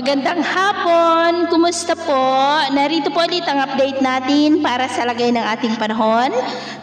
Magandang hapon! Kumusta po? Narito po ulit ang update natin para sa lagay ng ating panahon.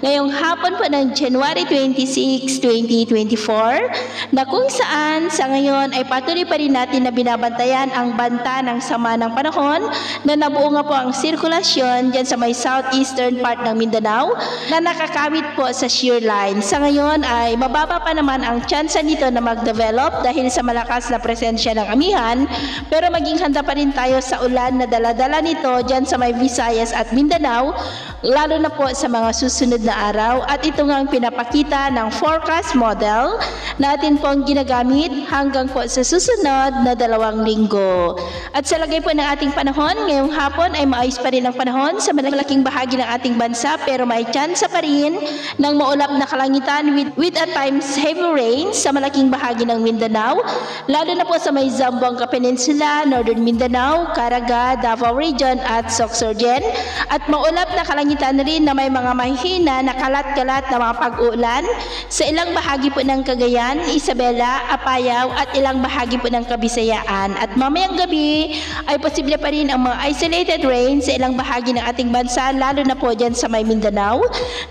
Ngayong hapon po ng January 26, 2024 na kung saan sa ngayon ay patuloy pa rin natin na binabantayan ang banta ng sama ng panahon na nabuo nga po ang sirkulasyon dyan sa may southeastern part ng Mindanao na nakakawit po sa shear line. Sa ngayon ay mababa pa naman ang tsansa nito na mag-develop dahil sa malakas na presensya ng amihan. Pero maging handa pa rin tayo sa ulan na dala-dala nito dyan sa may Visayas at Mindanao, lalo na po sa mga susunod na araw. At ito nga ang pinapakita ng forecast model natin pong ginagamit hanggang po sa susunod na 2 linggo. At sa lagay po ng ating panahon, ngayong hapon ay maayos pa rin ang panahon sa malaking bahagi ng ating bansa, pero may tsansa pa rin ng maulap na kalangitan with at times heavy rain sa malaking bahagi ng Mindanao, lalo na po sa may Zamboanga Peninsula, Northern Mindanao, Caraga, Davao Region at Sorsogon, at maulap na kalangitan rin na may mga mahihina na kalat-kalat na mga pag-uulan sa ilang bahagi po ng Cagayan, Isabela, Apayao at ilang bahagi po ng Kabisayaan. At mamayang gabi ay posible pa rin ang mga isolated rain sa ilang bahagi ng ating bansa, lalo na po dyan sa may Mindanao.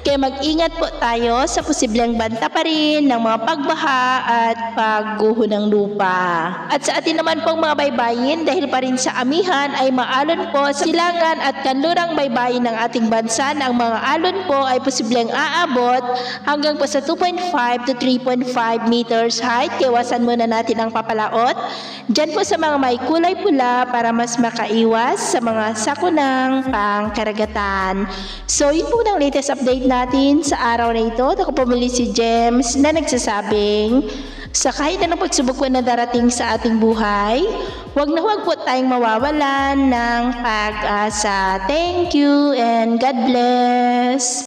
Kaya mag-ingat po tayo sa posibleng banta pa rin ng mga pagbaha at pagguho ng lupa. At sa atin naman pong mga baybayin, dahil pa rin sa amihan ay maalon po sa silangan at kanlurang baybayin ng ating bansa na ang mga alon po ay posibleng aabot hanggang po sa 2.5 to 3.5 meters height. Iwasan muna natin ang papalaot dyan po sa mga may kulay pula para mas makaiwas sa mga sakunang pangkaragatan. So yun po ang latest update natin sa araw na ito. Ako po muli si James na nagsasabing sa kahit anong pagsubok po na darating sa ating buhay, huwag na huwag po tayong mawawalan ng pag-asa. Thank you and God bless!